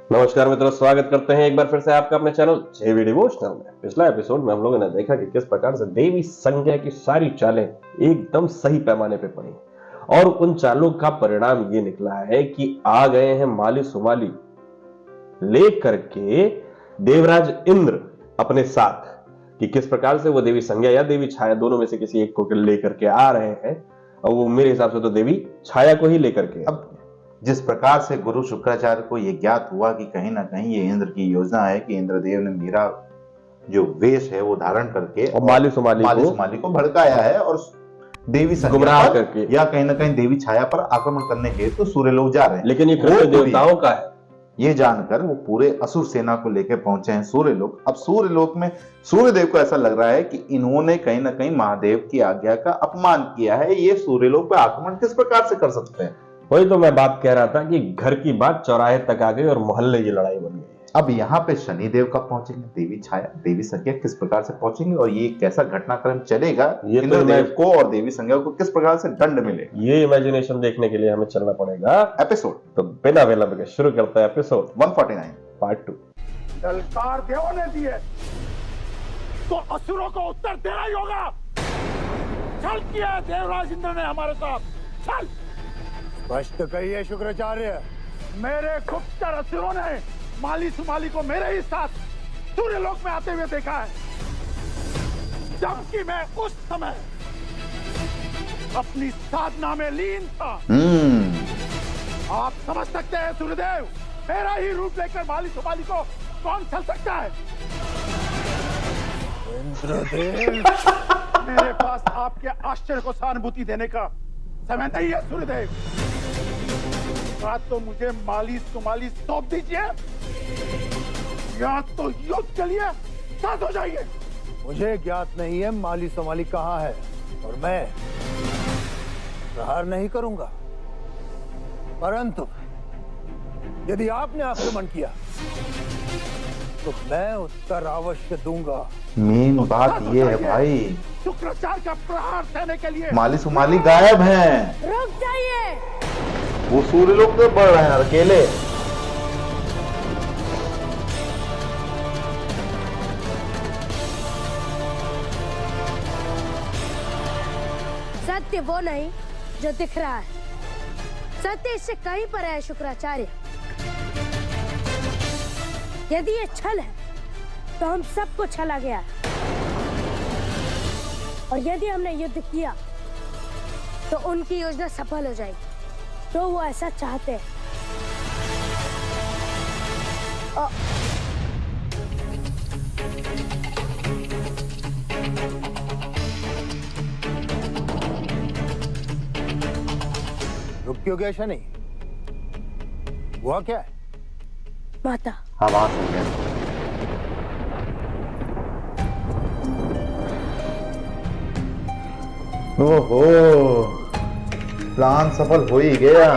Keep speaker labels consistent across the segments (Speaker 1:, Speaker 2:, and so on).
Speaker 1: नमस्कार मित्रों, स्वागत करते हैं एक बार फिर से आपका अपने चैनल जेवी डिवोशनल में। पिछला एपिसोड में हम लोगों ने देखा कि किस प्रकार से देवी संज्ञा की सारी चालें एकदम सही पैमाने पे पड़ी और उन चालों का परिणाम ये निकला है कि आ गए हैं माली सुमाली लेकर के देवराज इंद्र अपने साथ, कि किस प्रकार से वो देवी संज्ञा या देवी छाया दोनों में से किसी एक को लेकर के आ रहे हैं। और वो मेरे हिसाब से तो देवी छाया को ही लेकर के।
Speaker 2: अब जिस प्रकार से गुरु शुक्राचार्य को यह ज्ञात हुआ कि कहीं ना कहीं ये इंद्र की योजना है कि इंद्रदेव ने मेरा जो वेश है वो धारण करके
Speaker 1: और माली सुमाली
Speaker 2: को भड़काया है और देवी
Speaker 1: गुमराह करके
Speaker 2: या कहीं ना कहीं देवी छाया पर आक्रमण करने के तो सूर्यलोक जा रहे हैं।
Speaker 1: लेकिन ये कृष्ण देवताओं का है,
Speaker 2: ये जानकर वो पूरे असुर सेना को लेकर पहुंचे हैं सूर्यलोक। अब सूर्यलोक में सूर्यदेव को ऐसा लग रहा है कि इन्होंने कहीं ना कहीं महादेव की आज्ञा का अपमान किया है, ये सूर्यलोक पर आक्रमण किस प्रकार से कर सकते हैं।
Speaker 1: वही तो मैं बात कह रहा था कि घर की बात चौराहे तक आ गई और मोहल्ले की लड़ाई बन गई।
Speaker 2: अब यहाँ पे शनिदेव कब पहुंचेंगे, देवी छाया देवी संज्ञा किस प्रकार से पहुंचेंगे और ये कैसा घटनाक्रम चलेगा,
Speaker 1: ये
Speaker 2: इंद्रदेव को और देवी संज्ञा को किस प्रकार से दंड मिले,
Speaker 1: ये इमेजिनेशन देखने के लिए हमें चलना पड़ेगा
Speaker 2: एपिसोड।
Speaker 1: तो बिना विलंब के शुरू करते हैं एपिसोड
Speaker 2: 149
Speaker 1: पार्ट 2।
Speaker 3: ललकार देवों ने दिए तो असुरों को उत्तर देना ही होगा। छल किया है देवराज इंद्र ने हमारे साथ, छल।
Speaker 4: स्पष्ट कहिए शुक्राचार्य।
Speaker 3: मेरे गुप्तचर असुरों ने माली सुमाली को मेरे ही साथ सूर्यलोक में आते हुए देखा है, जबकि मैं उस समय अपनी साधना में लीन था। आप समझ सकते हैं सूर्यदेव, मेरा ही रूप लेकर माली सुमाली को कौन छल सकता है।
Speaker 4: इंद्रदेव
Speaker 3: मेरे पास आपके आश्चर्य को सहानुभूति देने का समय नहीं है सूर्यदेव। या तो मुझे माली सुमाली सौंप दीजिए या तो युद्ध के लिए साथ हो जाइए।
Speaker 4: मुझे ज्ञात नहीं है माली सोमाली कहाँ है और मैं प्रहार नहीं करूंगा, परंतु यदि आपने आक्रमण किया तो मैं उत्तर अवश्य दूंगा।
Speaker 2: मेन बात ये है भाई,
Speaker 3: शुक्राचार्य का प्रहार सहने के लिए
Speaker 2: माली सुमाली गायब हैं,
Speaker 5: रुक जाइए।
Speaker 2: वो सूर्यलोक पे बढ़ रहे हैं अकेले।
Speaker 5: सत्य वो नहीं जो दिख रहा है, सत्य इससे कहीं पर है शुक्राचार्य। यदि ये छल है तो हम सबको छला गया, और यदि हमने युद्ध किया तो उनकी योजना सफल हो जाएगी, तो वो ऐसा चाहते हैं।
Speaker 4: रुक क्यों गया शनि? हुआ क्या है?
Speaker 5: माता
Speaker 2: आवाज हो गया। ओहो, प्लान सफल हो ही गया।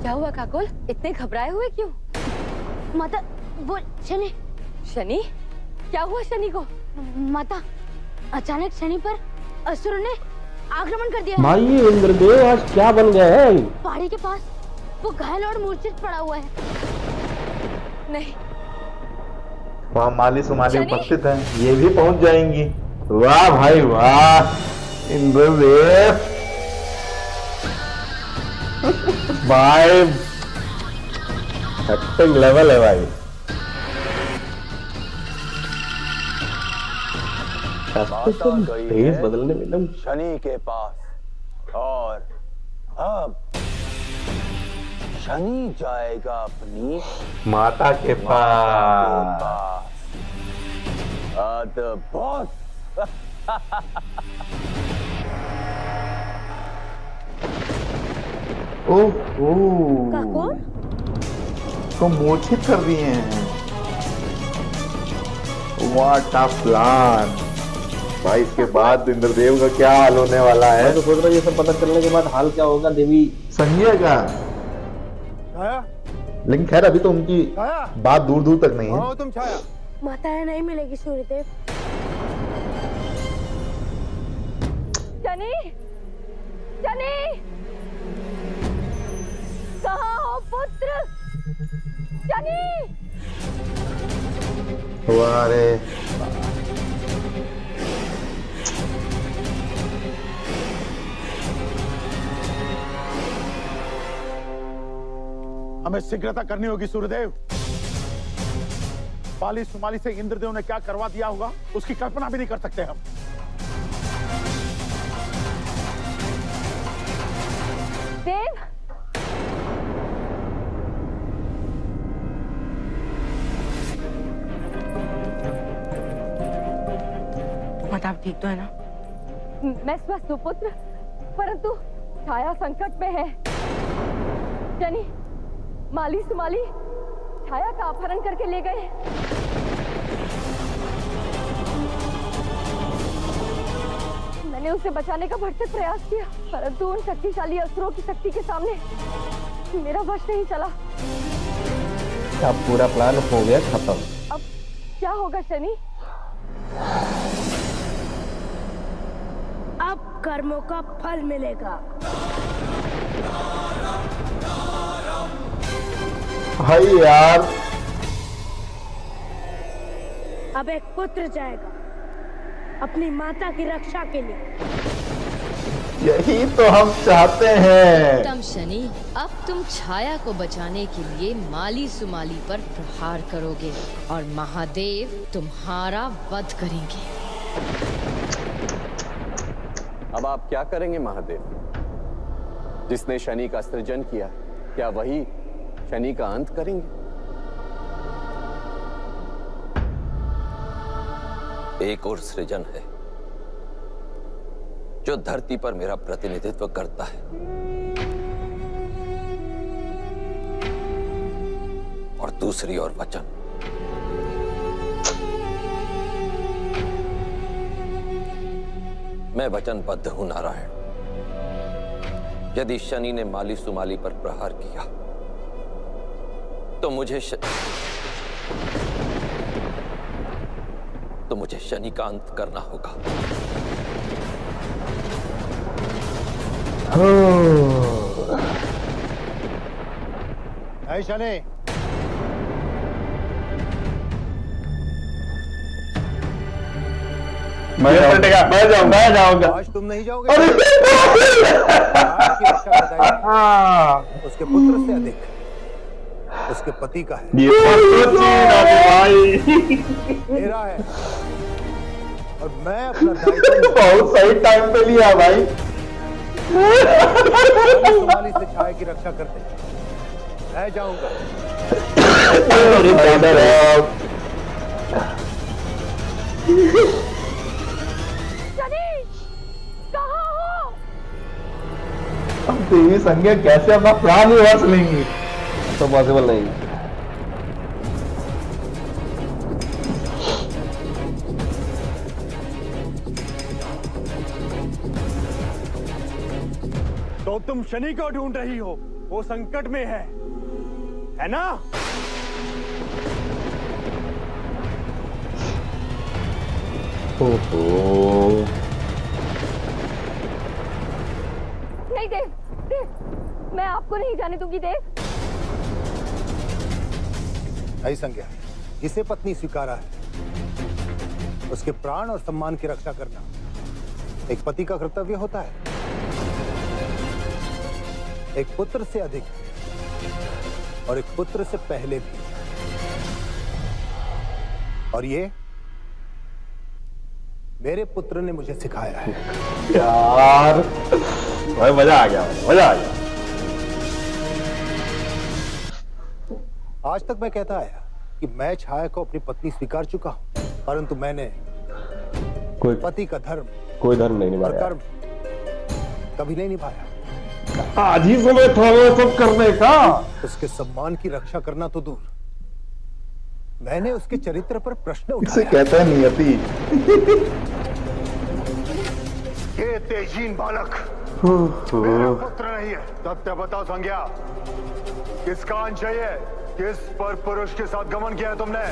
Speaker 6: क्या हुआ काकोल, इतने घबराए हुए क्यों?
Speaker 5: माता वो शनि।
Speaker 6: शनि? क्या हुआ शनि को?
Speaker 5: माता अचानक शनि पर असुरों ने आक्रमण कर दिया।
Speaker 1: भाई ये इंद्रदेव आज क्या बन गए हैं?
Speaker 5: पहाड़ी के पास वो घायल और मूर्छित पड़ा हुआ है।
Speaker 6: नहीं,
Speaker 2: वहाँ माली सुमाली
Speaker 6: शनि?
Speaker 2: उपस्थित हैं, ये भी पहुंच जाएंगी। वाह भाई वाह, इंद्रदेव
Speaker 1: भाई एक्टिंग लेवल है भाई।
Speaker 4: माता गई
Speaker 1: फेस
Speaker 4: है
Speaker 1: बदलने में एकदम
Speaker 4: शनि के पास, और अब शनि जाएगा अपनी
Speaker 2: माता के पास।
Speaker 4: अद्भुत।
Speaker 2: ओहो,
Speaker 5: काकोल?
Speaker 2: तो मूर्छित कर दिए हैं। व्हाट अ प्लान भाई। इसके बाद इंद्रदेव का क्या हाल होने वाला है?
Speaker 1: मैं तो सोच रहा हूँ ये सब पता चलने के बाद हाल क्या होगा देवी
Speaker 2: संज्ञा का।
Speaker 4: छाया,
Speaker 2: लेकिन खैर अभी तो उनकी
Speaker 4: छाया,
Speaker 2: बात दूर दूर तक नहीं है।
Speaker 4: आओ तुम छाया।
Speaker 5: माताएं नहीं मिलेगी सूर्यदेव।
Speaker 6: शनि, शनि, कहाँ हो पुत्र? शनि!
Speaker 2: वारे
Speaker 3: हमें शीघ्रता करनी होगी सूर्यदेव। पाली सुमाली से इंद्रदेव ने क्या करवा दिया होगा उसकी कल्पना भी नहीं कर सकते हम।
Speaker 6: देव!
Speaker 7: माता ठीक तो है ना?
Speaker 6: मैं स्वस्थ हूँ पुत्र, परंतु छाया संकट में है। शनि, माली सुमाली छाया का अपहरण करके ले गए। मैंने उसे बचाने का भरसक प्रयास किया, परंतु उन शक्तिशाली असुरों की शक्ति के सामने मेरा वश नहीं चला।
Speaker 1: अब पूरा प्लान हो गया खत्म।
Speaker 6: अब क्या होगा शनि?
Speaker 5: अब कर्मों का फल मिलेगा।
Speaker 2: भाई यार,
Speaker 5: अब एक पुत्र जाएगा अपनी माता की रक्षा के लिए।
Speaker 2: यही तो हम चाहते हैं।
Speaker 8: उत्तम शनि, अब तुम छाया को बचाने के लिए माली सुमाली पर प्रहार करोगे और महादेव तुम्हारा वध करेंगे।
Speaker 9: अब आप क्या करेंगे महादेव? जिसने शनि का सृजन किया, क्या वही शनि का अंत करेंगे?
Speaker 10: एक और सृजन है जो धरती पर मेरा प्रतिनिधित्व करता है और दूसरी ओर वचन। मैं वचनबद्ध हूं नारायण। यदि शनि ने माली सुमाली पर प्रहार किया तो मुझे शनि का अंत करना होगा।
Speaker 4: ऐ शनि,
Speaker 2: मैं जाऊंगा।
Speaker 4: आज तुम नहीं जाओगे। आज की रक्षा का दायित्व उसके पुत्र से अधिक उसके पति का है। मेरा है और मैं अपना दायित्व
Speaker 2: बहुत सही टाइम पे लिया भाई।
Speaker 4: सोमाली से छाया की रक्षा करते मैं जाऊंगा।
Speaker 6: शनि, कहाँ हो?
Speaker 2: अब देवी संज्ञा कैसे अपना प्राण ही वाच लेंगी?
Speaker 1: तो पॉसिबल नहीं।
Speaker 3: तो तुम शनि को ढूंढ रही हो, वो संकट में है ना?
Speaker 6: नहीं देव, मैं आपको नहीं जाने दूंगी देव।
Speaker 4: ऐ संज्ञा, जिसे पत्नी स्वीकारा है उसके प्राण और सम्मान की रक्षा करना एक पति का कर्तव्य होता है। एक पुत्र से अधिक और एक पुत्र से पहले भी। और ये मेरे पुत्र ने मुझे सिखाया है।
Speaker 1: यार भाई मजा आ गया, मजा आ गया।
Speaker 4: आज तक मैं कहता आया कि मैं छाया को अपनी पत्नी स्वीकार चुका हूं, परंतु मैंने
Speaker 1: कोई
Speaker 4: पति का धर्म,
Speaker 1: कोई धर्म नहीं
Speaker 4: और
Speaker 1: निभाया।
Speaker 4: कर्म कभी नहीं निभाया।
Speaker 1: आज ही समय था वो सब करने का।
Speaker 4: उसके सम्मान की रक्षा करना तो दूर, मैंने उसके चरित्र पर प्रश्न
Speaker 2: इसे
Speaker 4: उठाया।
Speaker 2: कहता है नियति।
Speaker 3: ये तेजीन बालक मेरा पुत्र नहीं है। सत्य बताओ संज्ञा, किसका अंश है ये? किस पर पुरुष के साथ गमन किया है तुमने?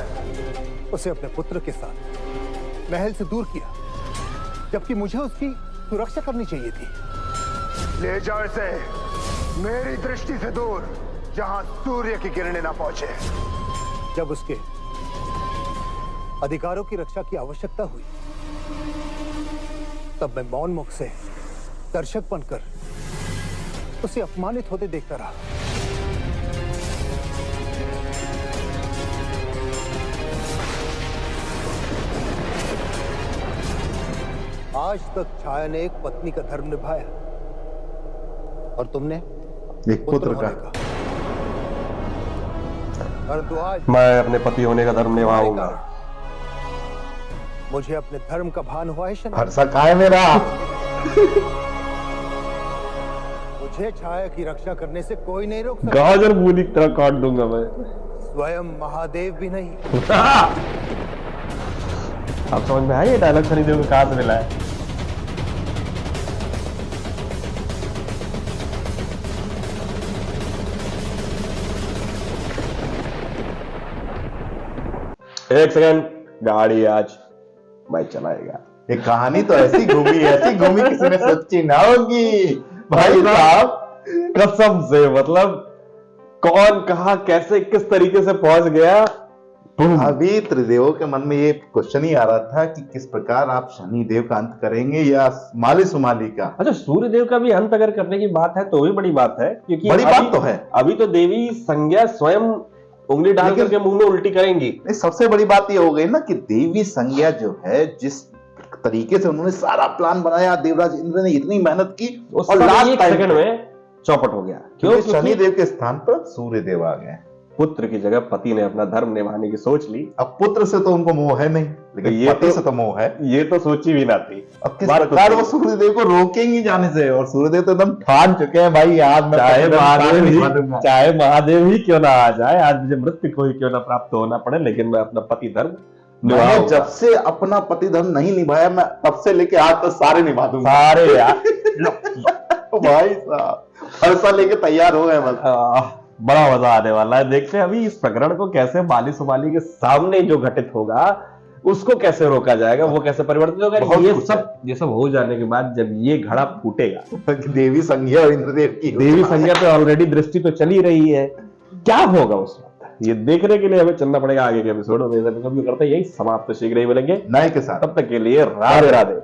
Speaker 4: उसे अपने पुत्र के साथ महल से दूर किया, जबकि मुझे उसकी सुरक्षा करनी चाहिए थी।
Speaker 3: ले जाओ इसे मेरी दृष्टि से दूर।
Speaker 4: जहां सूर्य की किरणें ना पहुंचे। जब उसके अधिकारों की रक्षा की आवश्यकता हुई, तब मैं मौन मुख से दर्शक बनकर उसे अपमानित होते देखता रहा। आज तक छाया ने एक पत्नी का धर्म निभाया और तुमने
Speaker 2: एक पुत्र का।
Speaker 4: परंतु आज
Speaker 1: मैं अपने पति होने का धर्म निभाऊंगा।
Speaker 4: मुझे अपने धर्म का भान हुआ है शनाया।
Speaker 2: भरसा कहाँ है मेरा?
Speaker 4: मुझे छाया की रक्षा करने से कोई नहीं रोक सकता।
Speaker 1: गाजर मूली की तरह काट दूंगा मैं।
Speaker 4: स्वयं महादेव भी नहीं।
Speaker 1: आप समझ में आया ये डायलॉग शनिदेव को कहां से मिला है? एक सेकंड, गाड़ी आज मैं चलाएगा।
Speaker 2: ये कहानी तो ऐसी घूमी किसी ने सोची ना होगी भाई साहब।
Speaker 1: कसम से, मतलब कौन कहा कैसे किस तरीके से पहुंच गया।
Speaker 2: अभी त्रिदेवों के मन में ये क्वेश्चन ही आ रहा था कि किस प्रकार आप शनि देव का अंत करेंगे या माली सुमाली का।
Speaker 1: अच्छा, सूर्य देव का भी अंत अगर करने की बात है तो भी बड़ी बात है, क्योंकि
Speaker 2: बड़ी बात तो है।
Speaker 1: अभी तो देवी संज्ञा स्वयं उंगली डाल करके मुंह में उल्टी करेंगी।
Speaker 2: सबसे बड़ी बात ये हो गई ना कि देवी संज्ञा जो है, जिस तरीके से उन्होंने सारा प्लान बनाया, देवराज इंद्र ने इतनी मेहनत की और लास्ट
Speaker 1: एक सेकंड में चौपट हो गया।
Speaker 2: क्यों? शनि देव के स्थान पर सूर्य देव आ गए।
Speaker 1: पुत्र की जगह पति ने अपना धर्म निभाने की सोच ली।
Speaker 2: अब पुत्र से तो उनको मोह है नहीं, लेकिन
Speaker 1: ये
Speaker 2: पति से तो मोह है।
Speaker 1: ये तो सोची भी ना थी।
Speaker 2: अब किस प्रकार वो सूर्य देव को रोकेंगे जाने से, और सूर्य देव तो एकदम ठान चुके हैं भाई, आज मैं
Speaker 1: चाहे महादेव ही क्यों ना आ जाए, आज मुझे मृत्यु को ही क्यों ना प्राप्त होना पड़े, लेकिन मैं अपना पति धर्म
Speaker 2: मैंने जब से अपना पति धर्म नहीं निभाया, मैं तब से लेके आज तक सारे निभा दूंगा।
Speaker 1: सारे यार
Speaker 2: भाई साहब फरसा लेके तैयार हो गए बस।
Speaker 1: बड़ा मजा आने वाला है। देखते हैं अभी इस प्रकरण को कैसे माली सुमाली के सामने जो घटित होगा उसको कैसे रोका जाएगा, वो कैसे परिवर्तित होगा। ये सब हो जाने के बाद जब ये घड़ा फूटेगा,
Speaker 2: देवी संज्ञा और इंद्रदेव की
Speaker 1: देवी संज्ञा पे ऑलरेडी दृष्टि तो चली रही है, क्या होगा उस वक्त ये देखने के लिए हमें चलना पड़ेगा आगे के एपिसोड में। करते यही समाप्त, शीघ्र ही मिलेंगे
Speaker 2: नए के साथ।
Speaker 1: तब तक के लिए राधे राधे।